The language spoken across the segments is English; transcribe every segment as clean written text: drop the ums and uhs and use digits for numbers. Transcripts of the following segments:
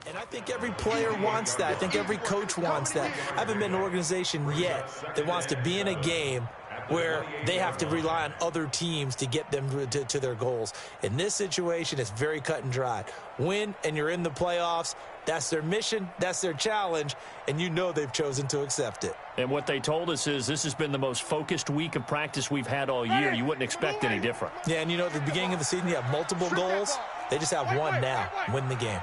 And I think every player wants that. I think every coach wants that. I haven't been in an organization yet that wants to be in a game where they have to rely on other teams to get them to their goals. In this situation, it's very cut and dry. Win, and you're in the playoffs. That's their mission. That's their challenge. And you know they've chosen to accept it. And what they told us is this has been the most focused week of practice we've had all year. You wouldn't expect any different. Yeah, and you know, at the beginning of the season, you have multiple goals. They just have one now. Win the game.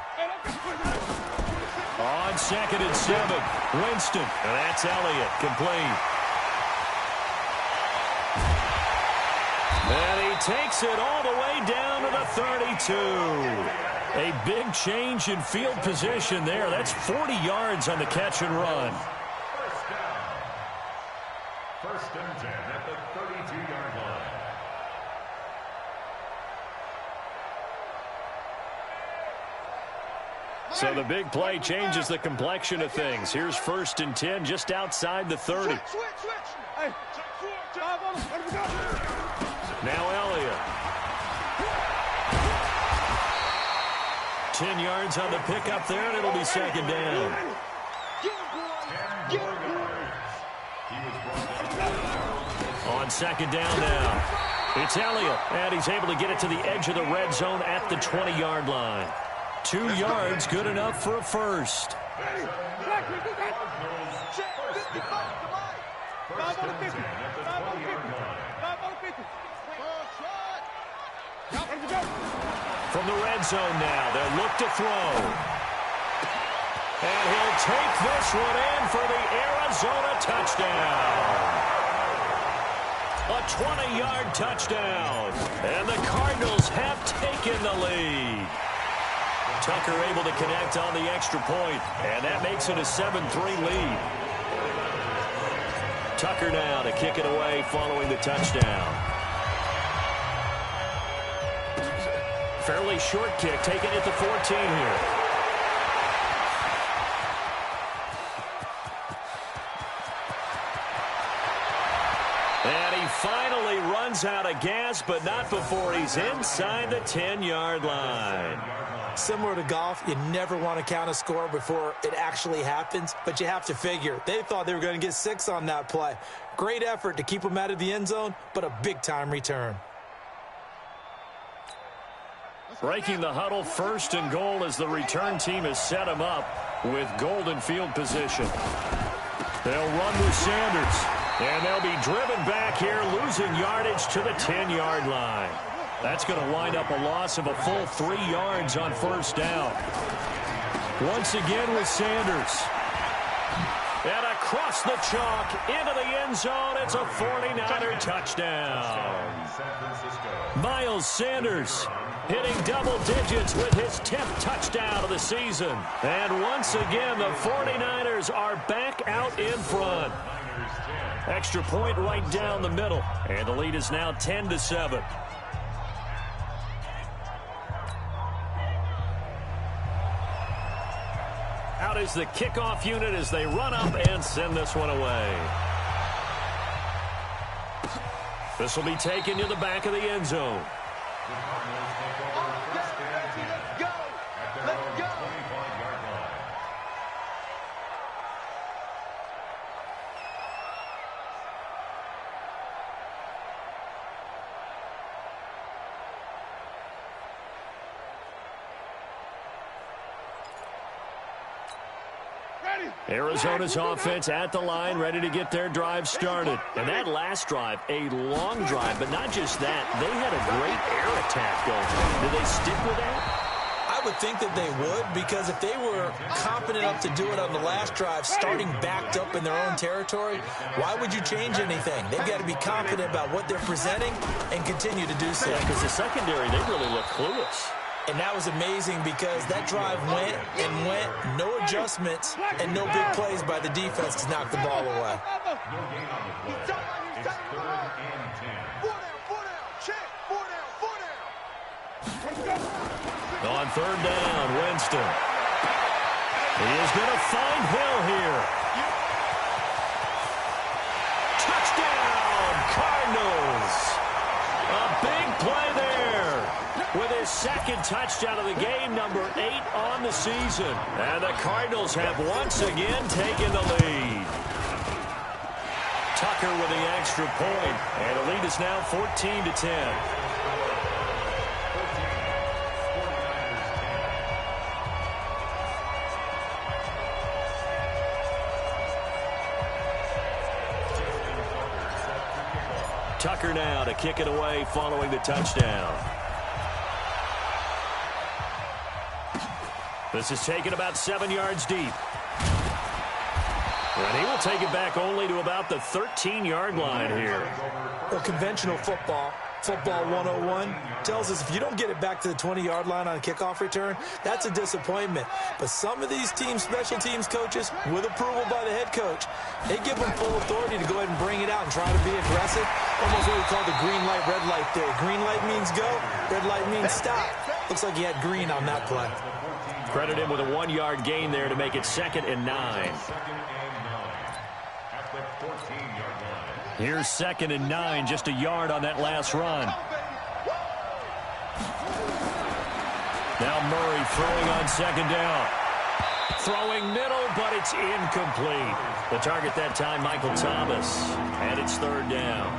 On 2nd and 7, Winston. And that's Elliott, complete. And he takes it all the way down to the 32. A big change in field position there. That's 40 yards on the catch and run. First and 10 at the 32-yard line. So the big play changes the complexion of things. Here's 1st and 10 just outside the 30. Now Elliott. 10 yards on the pickup there, and it'll be 2nd down. On 2nd down now. It's Elliott, and he's able to get it to the edge of the red zone at the 20-yard line. 2 yards, good enough for a first. From the red zone now, they'll look to throw. And he'll take this one in for the Arizona touchdown. A 20-yard touchdown. And the Cardinals have taken the lead. Tucker able to connect on the extra point, and that makes it a 7-3 lead. Tucker now to kick it away following the touchdown. Fairly short kick, taking it to 14 here. And he finally runs out of gas, but not before he's inside the 10-yard line. Similar to golf, you never want to count a score before it actually happens, but you have to figure. They thought they were going to get 6 on that play. Great effort to keep them out of the end zone, but a big-time return. Breaking the huddle, 1st and goal as the return team has set him up with golden field position. They'll run with Sanders, and they'll be driven back here, losing yardage to the 10-yard line. That's going to wind up a loss of a full 3 yards on 1st down. Once again with Sanders. And across the chalk into the end zone, it's a 49er touchdown. Miles Sanders hitting double digits with his 10th touchdown of the season. And once again, the 49ers are back out in front. Extra point right down the middle. And the lead is now 10-7. Out is the kickoff unit as they run up and send this one away. This will be taken to the back of the end zone. Arizona's offense at the line, ready to get their drive started. And that last drive, a long drive, but not just that. They had a great air attack going. Did they stick with that? I would think that they would, because if they were confident enough to do it on the last drive, starting backed up in their own territory, why would you change anything? They've got to be confident about what they're presenting and continue to do so. Yeah, because the secondary, they really look clueless. And that was amazing because that drive went and went, no adjustments, and no big plays by the defense to knock the ball away. No gain on the play. It's 3rd and 10. On 3rd down, Winston. He is going to find Hill here. Touchdown, Cardinals. A big play there with his his second touchdown of the game, number 8 on the season. And the Cardinals have once again taken the lead. Tucker with the extra point, and the lead is now 14-10. Tucker now to kick it away following the touchdown. This is taken about 7 yards deep. And he will take it back only to about the 13-yard line here. Well, conventional football 101, tells us if you don't get it back to the 20-yard line on a kickoff return, that's a disappointment. But some of these teams, special teams coaches, with approval by the head coach, they give them full authority to go ahead and bring it out and try to be aggressive. Almost what we call the green light, red light theory. Green light means go, red light means stop. Looks like he had green on that play. Credit him with a 1-yard gain there to make it 2nd and 9. Here's 2nd and 9, just a yard on that last run. Now Murray throwing on 2nd down. Throwing middle, but it's incomplete. The target that time, Michael Thomas, and it's 3rd down.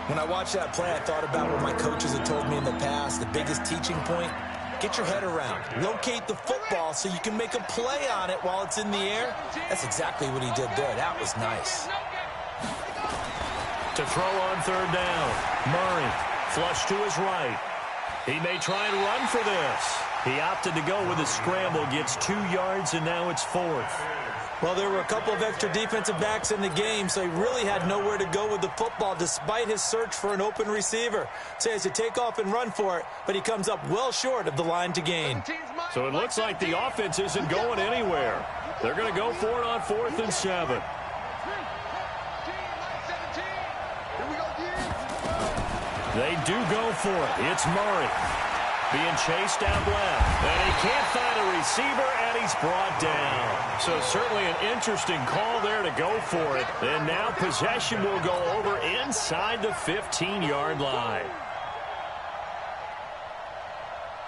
When I watched that play, I thought about what my coaches had told me in the past. The biggest teaching point, get your head around. Locate the football so you can make a play on it while it's in the air. That's exactly what he did there. That was nice. To throw on 3rd down. Murray, flush to his right. He may try and run for this. He opted to go with a scramble, gets 2 yards, and now it's 4th. Well, there were a couple of extra defensive backs in the game, so he really had nowhere to go with the football despite his search for an open receiver. So he has to take off and run for it, but he comes up well short of the line to gain. So it looks like the offense isn't going anywhere. They're going to go for it on 4th and 7. They do go for it. It's Murray being chased out left. And he can't find a receiver, and he's brought down. So certainly an interesting call there to go for it. And now possession will go over inside the 15-yard line.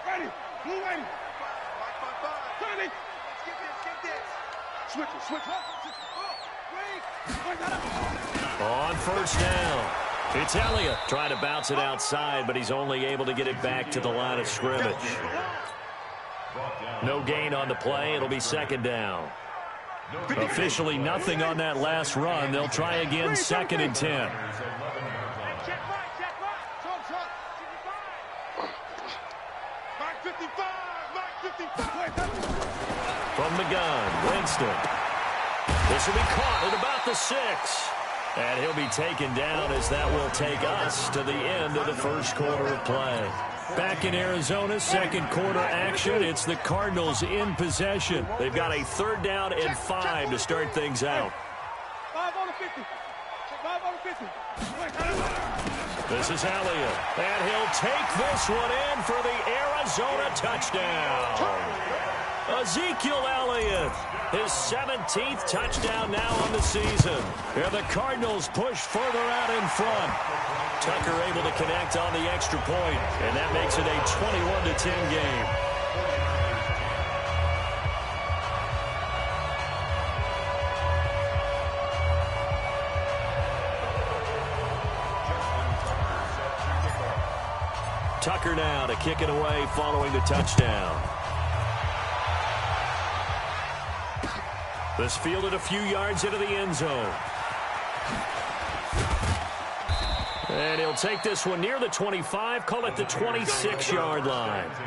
Ready. Blue ready. Ready. Switch. On 1st down. It's Elliott trying to bounce it outside, but he's only able to get it back to the line of scrimmage. No gain on the play. It'll be 2nd down. Officially nothing on that last run. They'll try again 2nd and 10. From the gun, Winston. This will be caught at about the 6. And he'll be taken down as that will take us to the end of the first quarter of play. Back in Arizona, 2nd quarter action. It's the Cardinals in possession. They've got a 3rd down and 5 to start things out. 5 on the 50. 5 on the 50. This is Elliott. And he'll take this one in for the Arizona touchdown. Ezekiel Elliott, his 17th touchdown now on the season. And the Cardinals push further out in front. Tucker able to connect on the extra point, and that makes it a 21-10 game. Tucker now to kick it away following the touchdown. This fielded a few yards into the end zone. And he'll take this one near the 25, call it the 26-yard line. At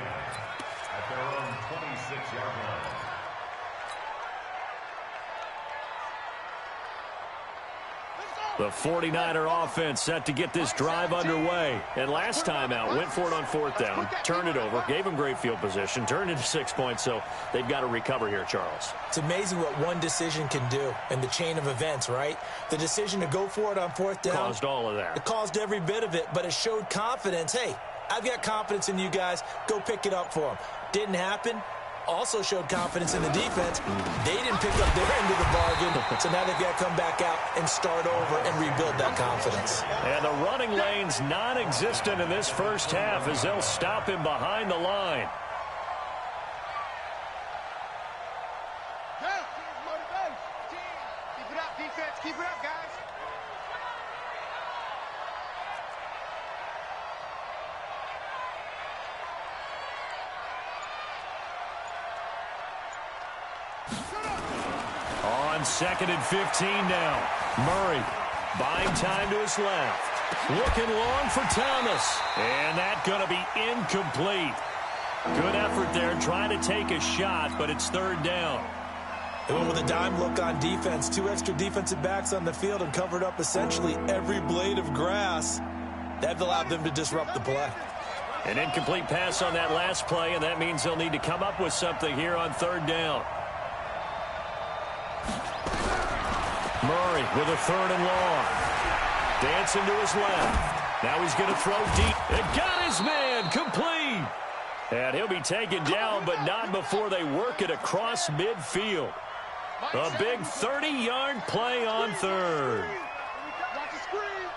their own 26-yard line. The 49er offense set to get this drive underway. And last time out, went for it on 4th down, turned it over, gave him great field position, turned into 6 points, so they've got to recover here, Charles. It's amazing what one decision can do in the chain of events, right? The decision to go for it on 4th down. Caused all of that. It caused every bit of it, but it showed confidence. Hey, I've got confidence in you guys. Go pick it up for them. Didn't happen. also showed confidence in the defense. They didn't pick up their end of the bargain, so now they've got to come back out and start over and rebuild that confidence. And the running lane's non-existent in this first half as they'll stop him behind the line. Keep it up, defense. Keep it up, guys. On 2nd and 15 now. Murray buying time to his left. Looking long for Thomas. And that's going to be incomplete. Good effort there trying to take a shot, but it's 3rd down. They went with a dime look on defense. 2 extra defensive backs on the field and covered up essentially every blade of grass. That allowed them to disrupt the play. An incomplete pass on that last play, and that means they'll need to come up with something here on 3rd down. Murray with a 3rd and long. Dancing to his left. Now he's going to throw deep. It got his man complete. And he'll be taken down, but not before they work it across midfield. A big 30-yard play on 3rd. Watch the screen.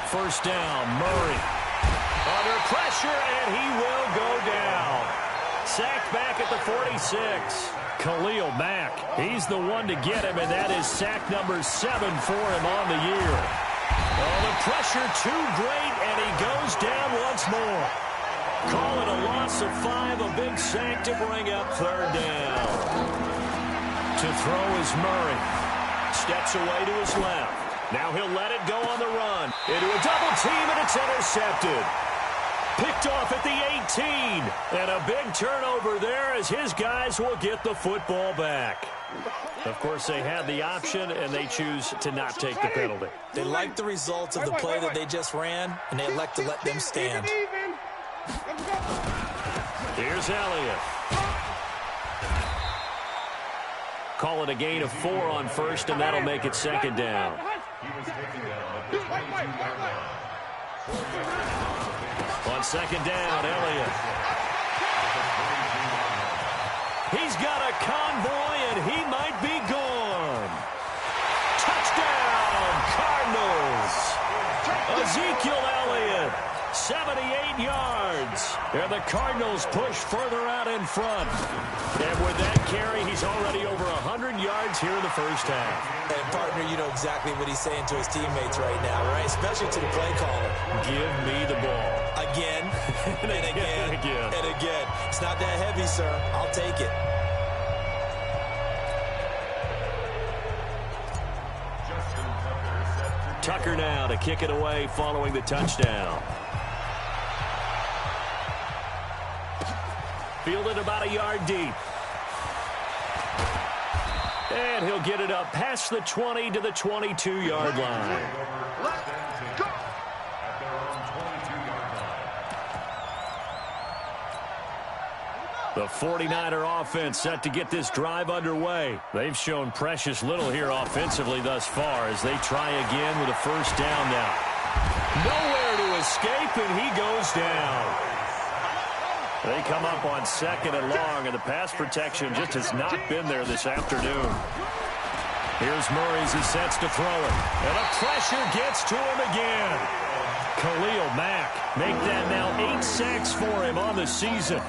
First down, Murray. Under pressure, and he will go down. Sacked back at the 46. Khalil Mack, he's the one to get him, and that is sack number 7 for him on the year. Oh, the pressure too great, and he goes down once more. Call it a loss of 5, a big sack to bring up 3rd down. To throw is Murray. Steps away to his left. Now he'll let it go on the run. Into a double team, and it's intercepted. Picked off at the 18. And a big turnover there as his guys will get the football back. Of course, they had the option, and they choose to not take the penalty. They like the results of the play that they just ran, and they elect to let them stand. Here's Elliott. Call it a gain of 4 on 1st, and that'll make it 2nd down. On 2nd down, Elliott. He's got a convoy, and he might be gone. Touchdown, Cardinals. Ezekiel Elliott, 78 yards. And the Cardinals push further out in front. And with that carry, he's already over 100 yards here in the first half. And, partner, you know exactly what he's saying to his teammates right now, right? Especially to the play caller. Give me the ball. Again, and again, and again. and again. It's not that heavy, sir. I'll take it. Tucker now to kick it away following the touchdown. Fielded about a yard deep. And he'll get it up past the 20 to the 22-yard line. The 49er offense set to get this drive underway. They've shown precious little here offensively thus far as they try again with a first down now. Nowhere to escape, and he goes down. They come up on 2nd and long, and the pass protection just has not been there this afternoon. Here's Murray as he sets to throw it. And the pressure gets to him again. Khalil Mack make that now 8 sacks for him on the season.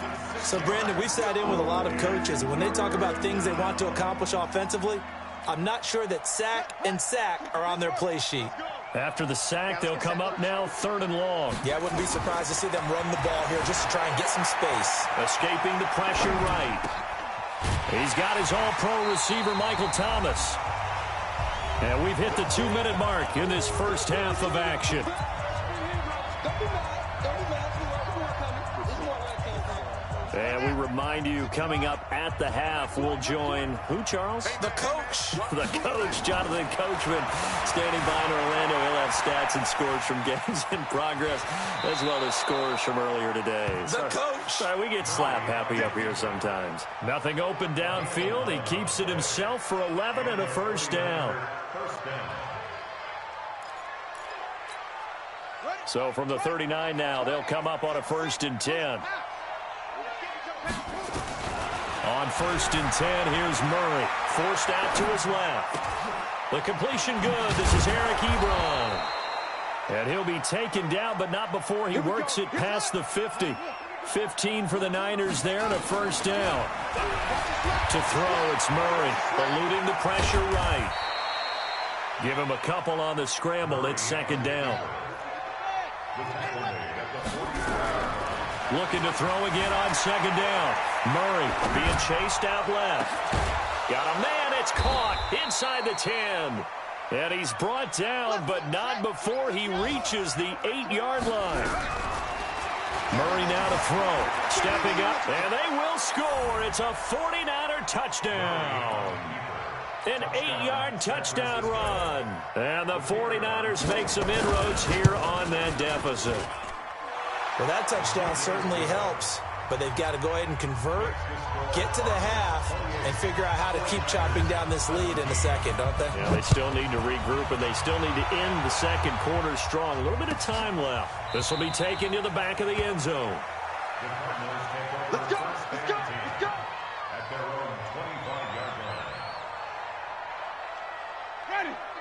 So, Brandon, we sat in with a lot of coaches, and when they talk about things they want to accomplish offensively, I'm not sure that sack and sack are on their play sheet. After the sack, they'll come up now 3rd and long. Yeah, I wouldn't be surprised to see them run the ball here just to try and get some space. Escaping the pressure right. He's got his all-pro receiver, Michael Thomas. And we've hit the 2-minute mark in this first half of action. And we remind you, coming up at the half, we'll join who, Charles? The coach. The coach, Jonathan Coachman, standing by in Orlando. He'll have stats and scores from games in progress, as well as scores from earlier today. The coach. Sorry, we get slap happy up here sometimes. Nothing open downfield. He keeps it himself for 11 and a first down. So from the 39 now, they'll come up on a 1st and 10. On 1st and 10, here's Murray. Forced out to his left. The completion good. This is Eric Ebron. And he'll be taken down, but not before he works it past the 50. 15 for the Niners there and a first down. To throw, it's Murray, eluding the pressure right. Give him a couple on the scramble. It's 2nd down. Looking to throw again on 2nd down. Murray being chased out left. Got a man. It's caught inside the 10. And he's brought down, but not before he reaches the 8-yard line. Murray now to throw. Stepping up, and they will score. It's a 49er touchdown. An 8-yard touchdown run. And the 49ers make some inroads here on that deficit. Well, that touchdown certainly helps, but they've got to go ahead and convert, get to the half, and figure out how to keep chopping down this lead in the second, don't they? Yeah, they still need to regroup, and they still need to end the second quarter strong. A little bit of time left. This will be taken to the back of the end zone. Let's go! Let's go! Let's go! At their own 25-yard line.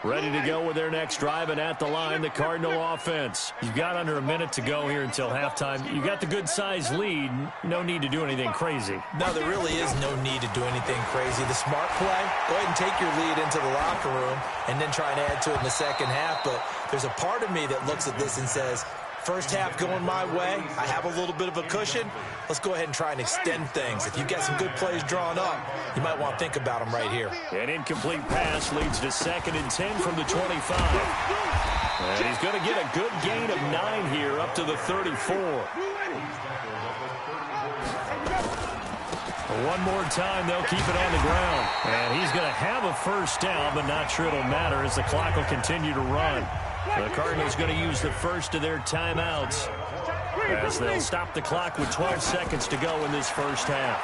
Ready to go with their next drive, and at the line, the Cardinal offense. You've got under a minute to go here until halftime. You've got the good-sized lead. No need to do anything crazy. No, there really is no need to do anything crazy. The smart play, go ahead and take your lead into the locker room and then try and add to it in the second half. But there's a part of me that looks at this and says, first half going my way, I have a little bit of a cushion. Let's go ahead and try and extend things. If you've got some good plays drawn up, you might want to think about them right here. An incomplete pass leads to 2nd and 10 from the 25. And he's going to get a good gain of 9 here up to the 34. One more time, they'll keep it on the ground. And he's going to have a first down, but not sure it'll matter as the clock will continue to run. The Cardinals going to use the first of their timeouts as they'll stop the clock with 12 seconds to go in this first half.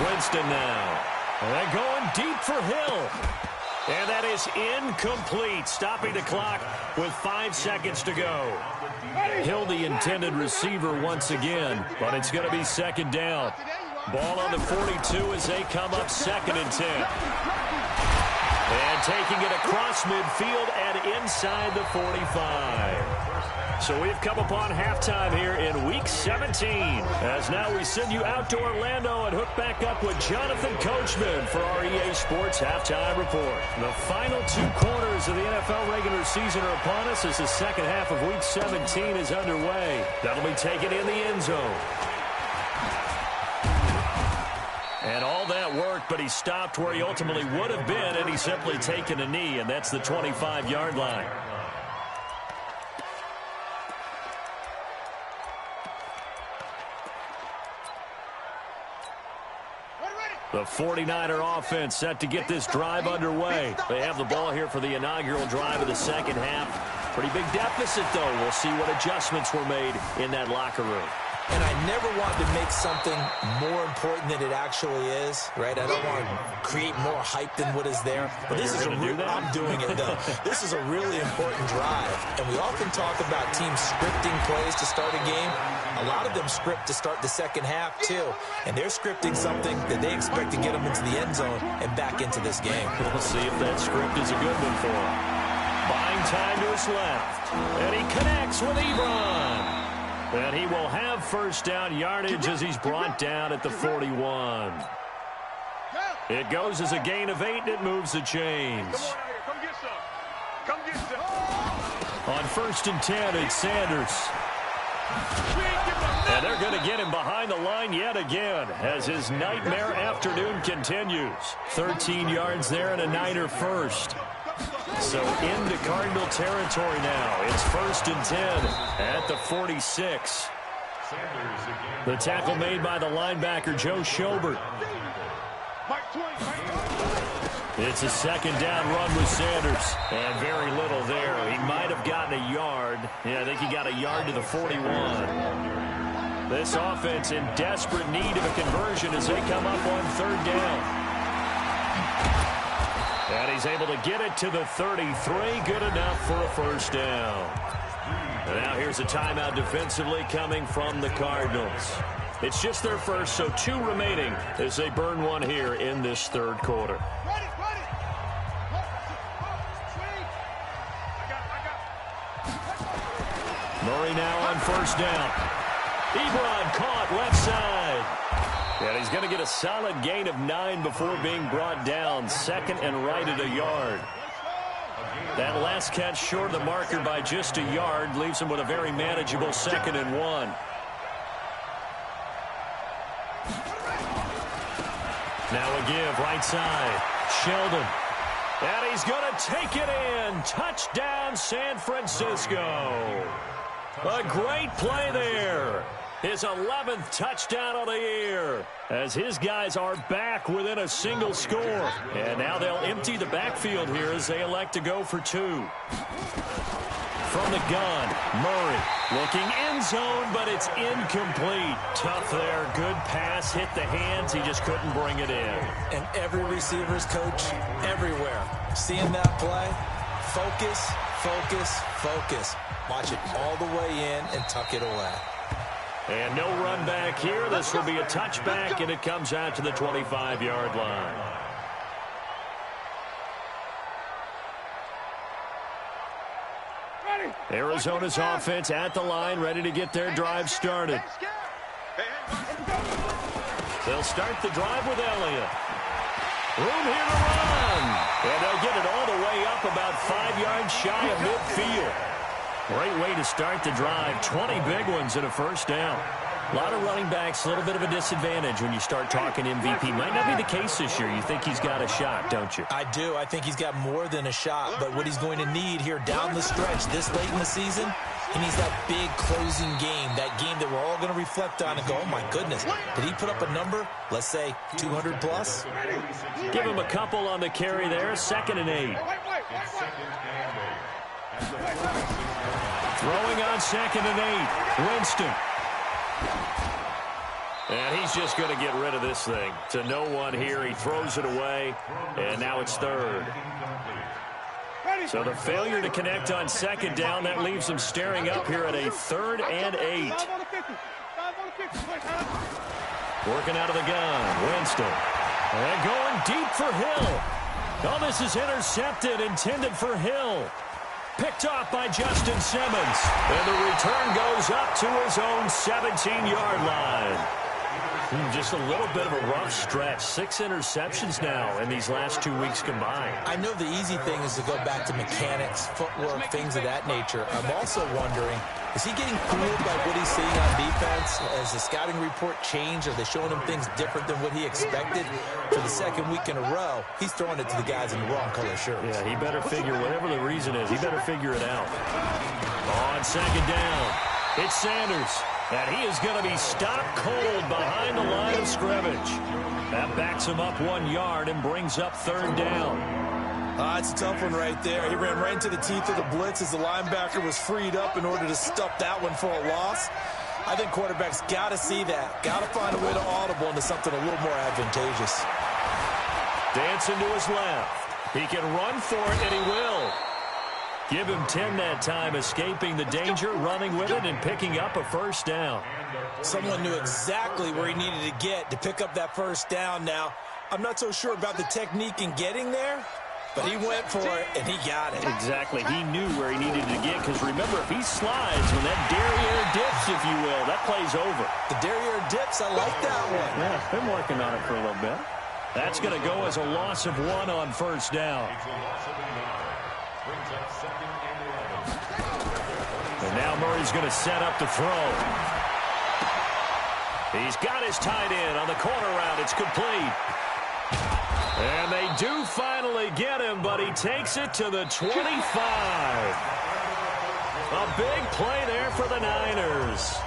Winston now. And they're going deep for Hill. And that is incomplete, stopping the clock with 5 seconds to go. Hill, the intended receiver once again, but it's going to be 2nd down. Ball on the 42 as they come up 2nd and 10. And taking it across midfield and inside the 45. So we've come upon halftime here in Week 17. As now we send you out to Orlando and hook back up with Jonathan Coachman for our EA Sports Halftime Report. The final 2 quarters of the NFL regular season are upon us as the second half of Week 17 is underway. That'll be taken in the end zone. And all that worked, but he stopped where he ultimately would have been, and he's simply taken a knee, and that's the 25-yard line. The 49er offense set to get this drive underway. They have the ball here for the inaugural drive of the second half. Pretty big deficit, though. We'll see what adjustments were made in that locker room. And I never want to make something more important than it actually is, right? I don't want to create more hype than what is there. But this is I'm doing it, though. This is a really important drive. And we often talk about teams scripting plays to start a game. A lot of them script to start the second half, too. And they're scripting something that they expect to get them into the end zone and back into this game. We'll see if that script is a good one for him. Buying time to his left. And he connects with Ebron. And he will have first down yardage as he's brought down at the 41. It goes as a gain of 8, and it moves the chains. On 1st and 10, it's Sanders. And they're going to get him behind the line yet again as his nightmare afternoon continues. 13 yards there and a Niner first. So into Cardinal territory now. It's 1st and 10 at the 46. The tackle made by the linebacker, Joe Schobert. It's a second down run with Sanders. And very little there. He might have gotten a yard. Yeah, I think he got a yard to the 41. This offense in desperate need of a conversion as they come up on third down. And he's able to get it to the 33. Good enough for a first down. And now here's a timeout defensively coming from the Cardinals. It's just their first, so 2 remaining as they burn one here in this third quarter. Murray now on first down. Ebron caught left side. And he's going to get a solid gain of 9 before being brought down. Second and right at a yard. That last catch short of the marker by just a yard leaves him with a very manageable second and 1. Now a give right side. Sheldon. And he's going to take it in. Touchdown, San Francisco. A great play there. His 11th touchdown of the year as his guys are back within a single score. And now they'll empty the backfield here as they elect to go for 2. From the gun, Murray looking end zone, but it's incomplete. Tough there. Good pass. Hit the hands. He just couldn't bring it in. And every receiver's coach everywhere. Seeing that play, focus, focus, focus. Watch it all the way in and tuck it away. And no run back here. This will be a touchback, and it comes out to the 25-yard line. Arizona's offense at the line, ready to get their drive started. They'll start the drive with Elliott. Room here to run. And they'll get it all the way up about 5 yards shy of midfield. Great way to start the drive. 20 big ones and a first down. A lot of running backs, a little bit of a disadvantage when you start talking MVP. Might not be the case this year. You think he's got a shot, don't you? I do. I think he's got more than a shot. But what he's going to need here down the stretch this late in the season, he needs that big closing game, that game that we're all going to reflect on and go, oh, my goodness, did he put up a number, let's say 200 plus? Give him a couple on the carry there, 2nd and 8. Throwing on 2nd and 8, Winston. And he's just going to get rid of this thing. To no one here, he throws it away, and now it's 3rd. So the failure to connect on 2nd down, that leaves him staring up here at a 3rd and 8. Working out of the gun, Winston. And going deep for Hill. Oh, this is intercepted, intended for Hill. Picked off by Justin Simmons. And the return goes up to his own 17-yard line. Just a little bit of a rough stretch. 6 interceptions now in these last 2 weeks combined. I know the easy thing is to go back to mechanics, footwork, things of that nature. I'm also wondering, is he getting fooled by what he's seeing on defense? Has the scouting report changed? Are they showing him things different than what he expected? For the 2nd week in a row, he's throwing it to the guys in the wrong color shirts. Yeah, he better figure, whatever the reason is, he better figure it out. On 2nd down, it's Sanders. And he is going to be stopped cold behind the line of scrimmage. That backs him up 1 yard and brings up 3rd down. It's a tough one right there. He ran right into the teeth of the blitz as the linebacker was freed up in order to stuff that one for a loss. I think quarterbacks got to see that. Got to find a way to audible into something a little more advantageous. Dancing to his left. He can run for it, and he will. Give him 10 that time, escaping the danger, running with it, and picking up a first down. Someone knew exactly where he needed to get to pick up that first down now. I'm not so sure about the technique in getting there, but he went for it, and he got it. Exactly. He knew where he needed to get, because remember, if he slides, when that derriere dips, if you will, that play's over. The derriere dips, I like that one. Yeah, been working on it for a little bit. That's going to go as a loss of 1 on first down. And now Murray's going to set up to throw. He's got his tight end on the corner route. It's complete. And they do finally get him, but he takes it to the 25. A big play there for the Niners.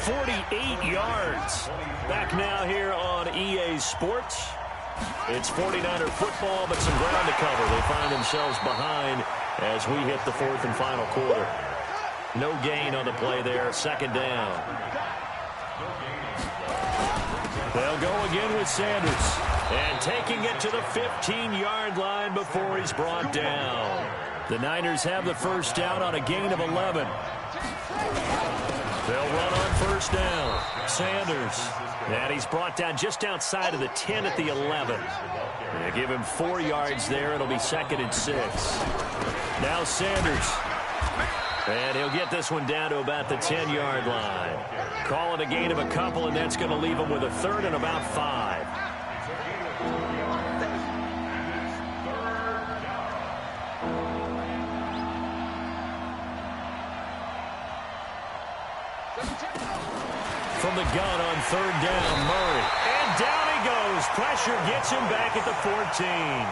48 yards. Back now here on EA Sports. It's 49er football, but some ground to cover. They find themselves behind as we hit the fourth and final quarter. No gain on the play there. Second down. They'll go again with Sanders. And taking it to the 15-yard line before he's brought down. The Niners have the first down on a gain of 11. They'll run on first down. Sanders. And he's brought down just outside of the 10 at the 11. They give him 4 yards there. It'll be 2nd and 6. Now Sanders. And he'll get this one down to about the 10-yard line. Call it a gain of a couple, and that's going to leave him with a 3rd and about 5. From the gun on 3rd down, Murray. And down he goes. Pressure gets him back at the 14.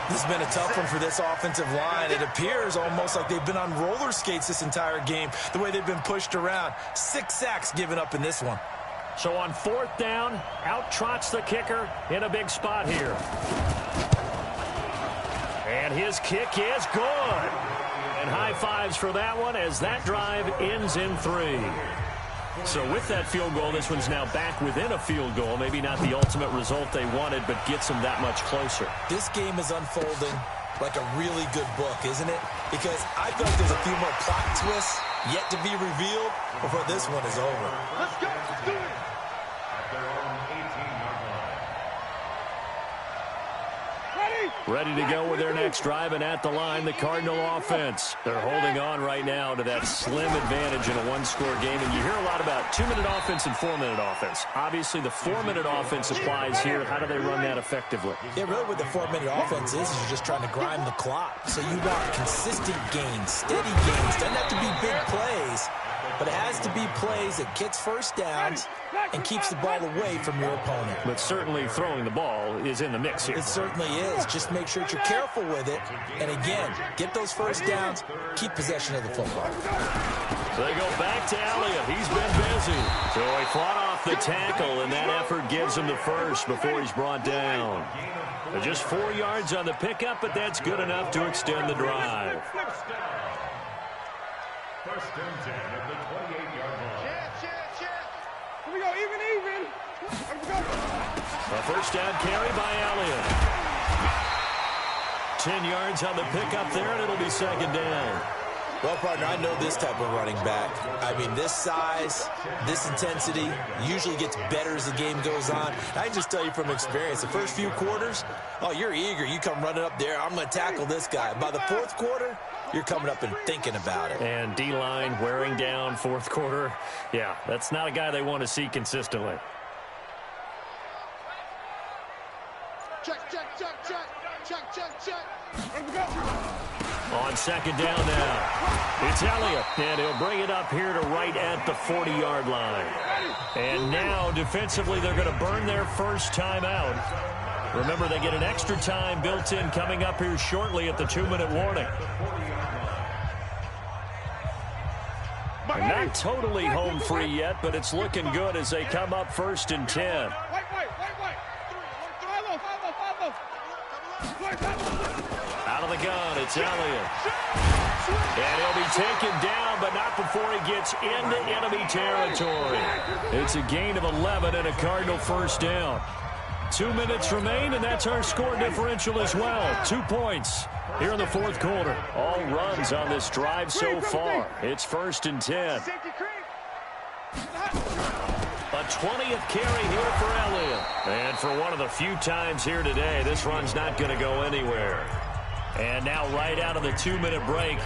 This has been a tough one for this offensive line. It appears almost like they've been on roller skates this entire game, the way they've been pushed around. 6 sacks given up in this one. So on 4th down, out trots the kicker in a big spot here. And his kick is good. And high fives for that one as that drive ends in 3. So with that field goal, this one's now back within a field goal. Maybe not the ultimate result they wanted, but gets them that much closer. This game is unfolding like a really good book, isn't it? Because I feel like there's a few more plot twists yet to be revealed before this one is over. Let's go. Let's do it. Ready to go with their next drive, and at the line, the Cardinal offense. They're holding on right now to that slim advantage in a one-score game, and you hear a lot about 2-minute offense and 4-minute offense. Obviously, the 4-minute offense applies here. How do they run that effectively? Yeah, really what the 4-minute offense is you're just trying to grind the clock. So you want consistent gains, steady gains. Doesn't have to be big plays, but it has to be plays that gets first downs and keeps the ball away from your opponent. But certainly throwing the ball is in the mix here. It certainly is. Just make sure that you're careful with it. And again, get those first downs, keep possession of the football. So they go back to Elliott. He's been busy. So he fought off the tackle, and that effort gives him the first before he's brought down. Just 4 yards on the pickup, but that's good enough to extend the drive. First and 10 at the 28-yard line. Here we go, even. Let's go. A first down carry by Elliott. 10 yards on the pickup there, and it'll be 2nd down. Well, partner, I know this type of running back. I mean, this size, this intensity usually gets better as the game goes on. I can just tell you from experience, the first few quarters, oh, you're eager. You come running up there, I'm going to tackle this guy. By the 4th quarter, you're coming up and thinking about it. And D-line wearing down 4th quarter. Yeah, that's not a guy they want to see consistently. Check. Let's go. On 2nd down now, it's Elliott, and he'll bring it up here to right at the 40-yard line. And now, defensively, they're going to burn their first timeout. Remember, they get an extra time built in coming up here shortly at the 2-minute warning. And not totally home free yet, but it's looking good as they come up 1st and 10. Out of the gun, it's Elliott. And he'll be taken down, but not before he gets into enemy territory. It's a gain of 11 and a Cardinal first down. 2 minutes remain, and that's our score differential as well. 2 points here in the 4th quarter. All runs on this drive so far. It's 1st and 10. A 20th carry here for Elliott. And for one of the few times here today, this run's not going to go anywhere. And now right out of the 2-minute break,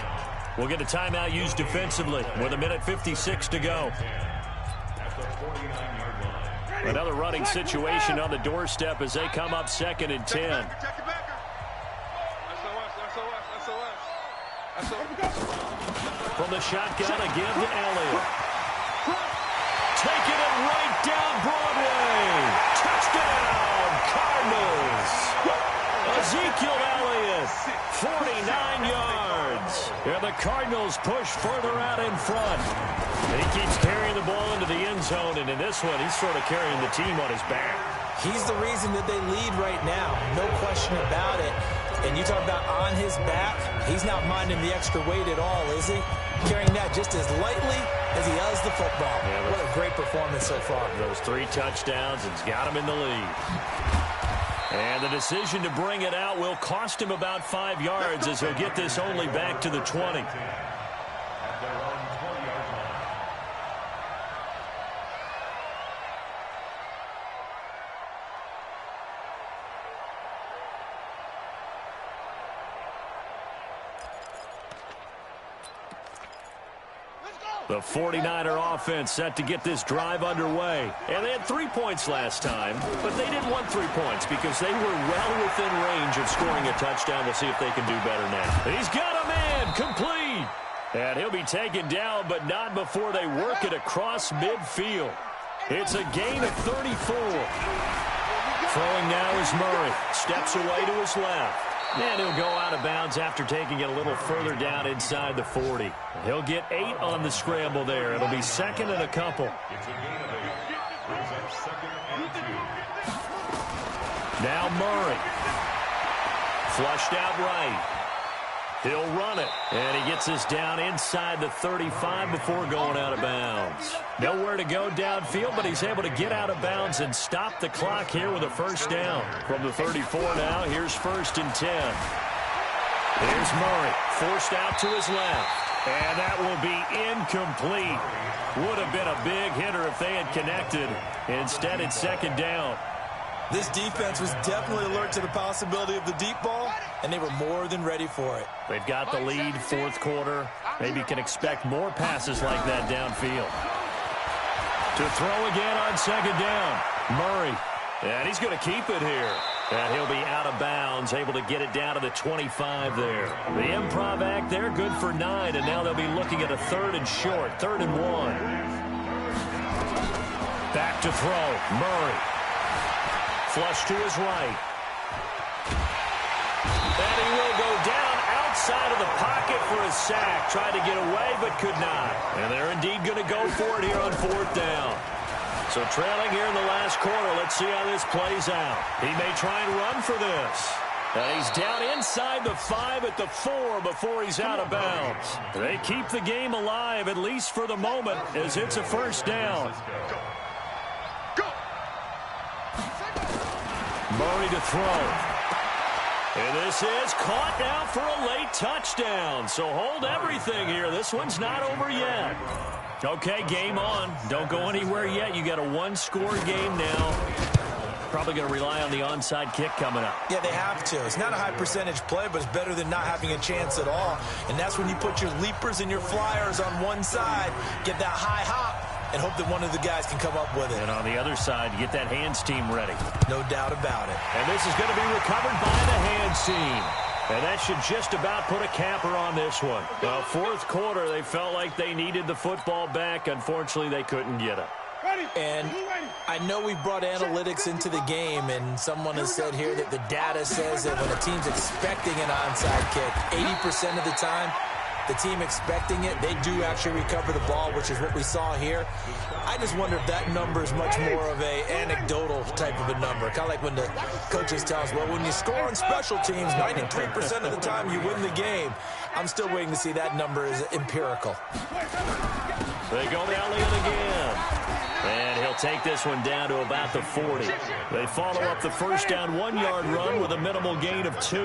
we'll get a timeout used defensively with 1:56 to go. Another running situation on the doorstep as they come up 2nd and 10. From the shotgun again to Elliott. Taking it right down Broadway. Touchdown, Cardinals. Ezekiel Elliott, 49 yards. And the Cardinals push further out in front. He keeps carrying the ball into the end zone, and in this one, he's sort of carrying the team on his back. He's the reason that they lead right now. No question about it. And you talk about on his back, he's not minding the extra weight at all, is he? Carrying that just as lightly as he does the football. Yeah, what a great performance so far. Those 3 touchdowns and he's got him in the lead. And the decision to bring it out will cost him about 5 yards as he'll get this only back to the 20. The 49er offense set to get this drive underway. And they had 3 points last time, but they didn't want 3 points because they were well within range of scoring a touchdown. We'll see if they can do better now. He's got a man, complete. And he'll be taken down, but not before they work it across midfield. It's a gain of 34. Throwing now is Murray. Steps away to his left. And he'll go out of bounds after taking it a little further down inside the 40. He'll get 8 on the scramble there. It'll be second and a couple. Now Murray. Flushed out right. He'll run it. And he gets us down inside the 35 before going out of bounds. Nowhere to go downfield, but he's able to get out of bounds and stop the clock here with a first down. From the 34 now, here's 1st and 10. Here's Murray, forced out to his left. And that will be incomplete. Would have been a big hitter if they had connected. Instead, it's 2nd down. This defense was definitely alert to the possibility of the deep ball, and they were more than ready for it. They've got the lead, 4th quarter. Maybe can expect more passes like that downfield. To throw again on 2nd down. Murray. And he's going to keep it here. And he'll be out of bounds, able to get it down to the 25 there. The improv act there, good for 9, and now they'll be looking at a 3rd and short, 3rd and 1. Back to throw. Murray. Flush to his right. And he will go down outside of the pocket for a sack. Tried to get away, but could not. And they're indeed going to go for it here on 4th down. So trailing here in the last quarter. Let's see how this plays out. He may try and run for this. And he's down inside the 5 at the 4 before he's out of bounds. They keep the game alive, at least for the moment, as it's a 1st down. Murray to throw. And this is caught now for a late touchdown. So hold everything here. This one's not over yet. Okay, game on. Don't go anywhere yet. You got a 1-score game now. Probably going to rely on the onside kick coming up. Yeah, they have to. It's not a high percentage play, but it's better than not having a chance at all. And that's when you put your leapers and your flyers on one side, get that high hop, and hope that one of the guys can come up with it. And on the other side, get that hands team ready. No doubt about it. And this is going to be recovered by the hands team. And that should just about put a capper on this one. Well, 4th quarter, they felt like they needed the football back. Unfortunately, they couldn't get it. And I know we brought analytics into the game, and someone has said here that the data says that when a team's expecting an onside kick, 80% of the time, the team expecting it, they do actually recover the ball, which is what we saw here. I just wonder if that number is much more of a anecdotal type of a number. Kind of like when the coaches tell us, well, when you score on special teams, 93% of the time you win the game. I'm still waiting to see that number is empirical. They go to Elliott again. And he'll take this one down to about the 40. They follow up the first down 1-yard run with a minimal gain of 2.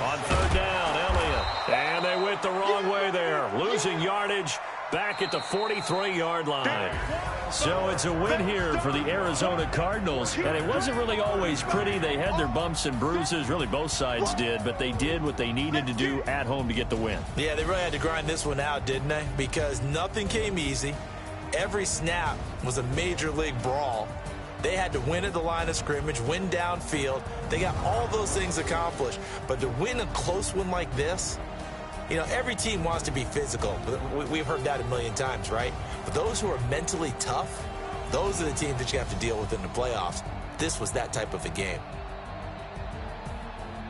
On 3rd down, Elliott. And they went the wrong way there. Losing yardage back at the 43-yard line. So it's a win here for the Arizona Cardinals. And it wasn't really always pretty. They had their bumps and bruises. Really, both sides did. But they did what they needed to do at home to get the win. Yeah, they really had to grind this one out, didn't they? Because nothing came easy. Every snap was a major league brawl. They had to win at the line of scrimmage, win downfield. They got all those things accomplished. But to win a close one like this, you know, every team wants to be physical. We've heard that a million times, right? But those who are mentally tough, those are the teams that you have to deal with in the playoffs. This was that type of a game.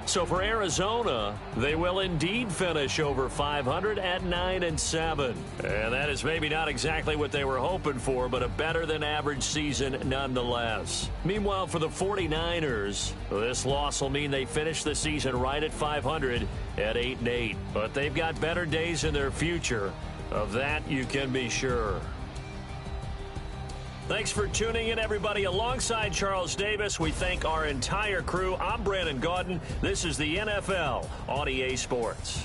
So for Arizona, they will indeed finish over 500 at 9-7. And that is maybe not exactly what they were hoping for, but a better than average season nonetheless. Meanwhile, for the 49ers, this loss will mean they finish the season right at 500 at 8-8. But they've got better days in their future. Of that, you can be sure. Thanks for tuning in, everybody. Alongside Charles Davis, we thank our entire crew. I'm Brandon Gaudin. This is the NFL on EA Sports.